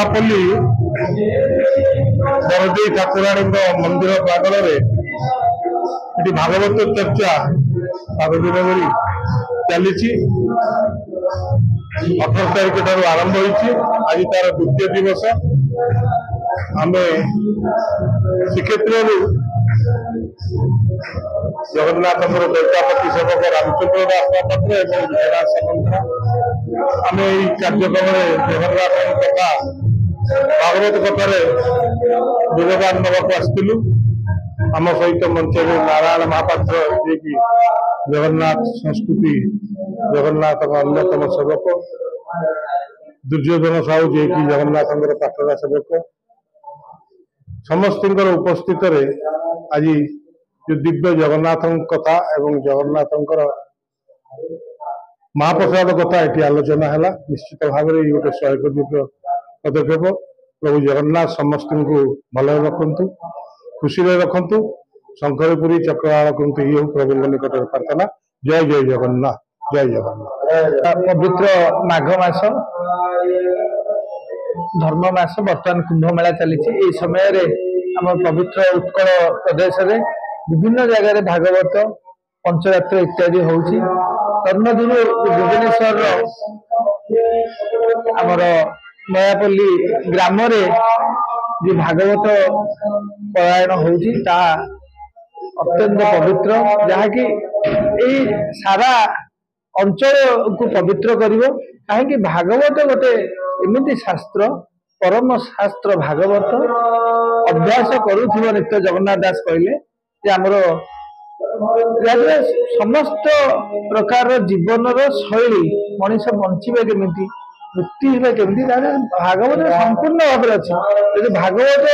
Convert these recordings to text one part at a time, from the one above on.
ନୂଆପଲ୍ଲୀ ବରଦେଇ ଠାକୁରାଣୀଙ୍କ ମନ୍ଦିର ପ୍ରାଙ୍ଗଣରେ ଏଠି ଭାଗବତ ଚର୍ଚ୍ଚା 7 ଦିନ ଧରି ଚାଲିଛି। 18 ତାରିଖ ଠାରୁ ଆରମ୍ଭ ହୋଇଛି। ଆଜି ତାର ଦ୍ୱିତୀୟ ଦିବସ। ଆମେ ଶ୍ରୀକ୍ଷେତ୍ରରୁ ଜଗନ୍ନାଥଙ୍କର ଦୈତାପତି ସେବକ ରାମଚନ୍ଦ୍ର ଦାସ ମହାପାତ୍ର ଏବଂ ବିଜୟନାଥ ସାମନ୍ତରା ଆମେ ଏହି କାର୍ଯ୍ୟକ୍ରମରେ ଜଗନ୍ନାଥଙ୍କ କଥା ଭାଗବତ କଥାରେ ଯୋଗଦାନ ନେବାକୁ ଆସିଥିଲୁ। ଆମ ସହିତ ମଞ୍ଚରେ ନାରାୟଣ ମହାପାତ୍ର ଯିଏକି ଜଗନ୍ନାଥ ସଂସ୍କୃତି ଜଗନ୍ନାଥଙ୍କ ଅନ୍ୟତମ ସେବକ, ଦୁର୍ଯ୍ୟୋଧନ ସାହୁ ଯିଏକି ଜଗନ୍ନାଥଙ୍କର ପାଟରା ସେବକ, ସମସ୍ତଙ୍କର ଉପସ୍ଥିତରେ ଆଜି जो दिव्य जगन्नाथ कथा एवं जगन्नाथंकर महाप्रसाद कथा ये आलोचना है। निश्चित भाव में गोटे सहयोग्य पदक्षेप। प्रभु जगन्नाथ समस्त को भल रखु, खुशी रखु, शंकरपुरी चक्रवाल करते ये प्रभु निकट प्रार्थना। जय जय जगन्नाथ, जय जगन्नाथ। पवित्र माघ मास धर्म मास बर्तमान कुंभ मेला चली समय आम पवित्र उत्कल प्रदेश में विभिन्न जगह भागवत पंचरात्र इत्यादि होउची। तन्मध्यरु भुवनेश्वर आमर नयापल्ली ग्राम रे जो भागवत परायण होउची ता अत्यंत पवित्र, जहाँकि सारा अंचल को पवित्र करिवो। काहेकि भागवत गोटे एमिति शास्त्र, परम शास्त्र भागवत अभ्यास करुथिबो नित्य जगन्नाथ दास कहले आमर समस्त प्रकार जीवन शैली मनीष बंचे केमी मुक्ति केमी भागवत संपूर्ण भाव अच्छी। भागवत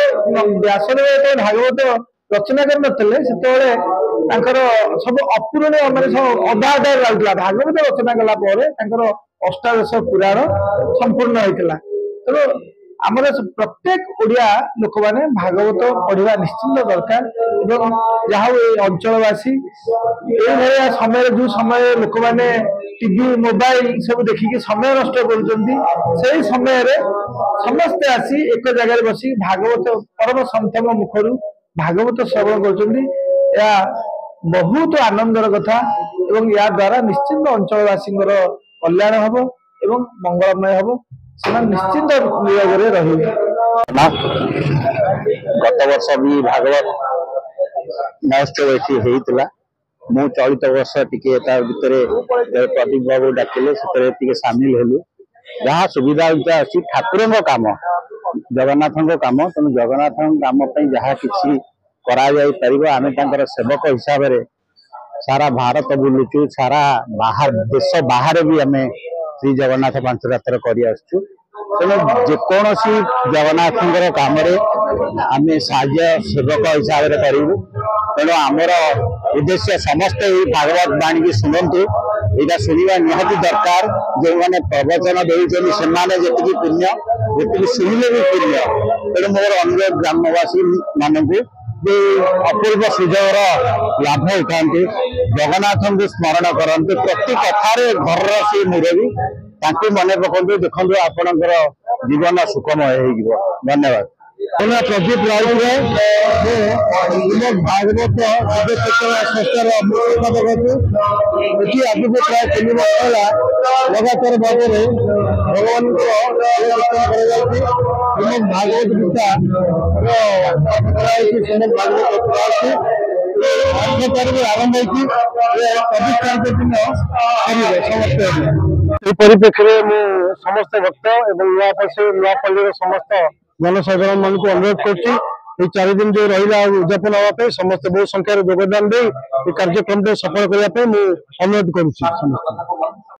व्यासदेव भागवत रचना करते सब अपूरणीय मैंने सब अधा अधा लगुला। भागवत रचना कला अष्टादश पुराण संपूर्ण होता। तेणु आमर प्रत्येक ओडिया लोक मैंने भागवत पढ़ा निश्चिंत दरकार। जहाँ अंचलवासी ये समय जो समय लोक मैंने टीवी मोबाइल सब देखिकी समय नष्ट कर समय समस्ते आसी एक जगह बस भागवत परम संतम मुखर भागवत श्रवण कर बहुत आनंदर कथा। या द्वारा निश्चिंत अंचलवासी कल्याण हम एवं मंगलमय हम से निश्चिंत नियोग रही। गत वर्ष भी भागवत महोत्सव ये होता। मु चलित वर्ष टी भितर प्रदीप बाबू डाकिले से सामिल हेलु। जहाँ सुविधा अच्छी ठाकुर काम जगन्नाथ काम, तेणु जगन्नाथ काम जहाँ किसी आम सेवक हिसाब से सारा भारत बुलुचु, सारा बाहर देश बाहर भी आम श्री जगन्नाथ पंचरात्र कर तेणु जेकोसी जगन्नाथ काम आम साहाय्य सेवक हिसाब से करूँ। तेणु आमर उद्देश्य समस्ते भागवत बाणी की शुणु, यहाँ शुणा निहाती दरकार। जो मैंने प्रवचन देती जी पुण्य जी शुणिले भी पुण्य। तेणु मोर अनुरोध ग्रामवासी मानक अपूर्व सुजोग लाभ उठाते, जगन्नाथ को स्मरण करते, प्रति कथार घर से मुरबी मन पकाते। देखो आपणकर जीवन सुखमय हो। धन्यवाद। प्रदीप राउत भागवत संस्थार संपादक ये आगे प्राय 3 वर्ष है लगातार भाव में भगवान भागवत गीता भागवत 8 तारीख आरंभ होती 24 तारीख दिन समस्त परिप्रेक्षी में समस्त भक्त और नुआपल्ली समस्त जनसाधारण मान को अनुरोध कर 4 दिन जो रहा उद्यापन हाँपे समस्त बहुत संख्यार योगदान दे कार्यक्रम सफल करने अनुरोध करुच्ची।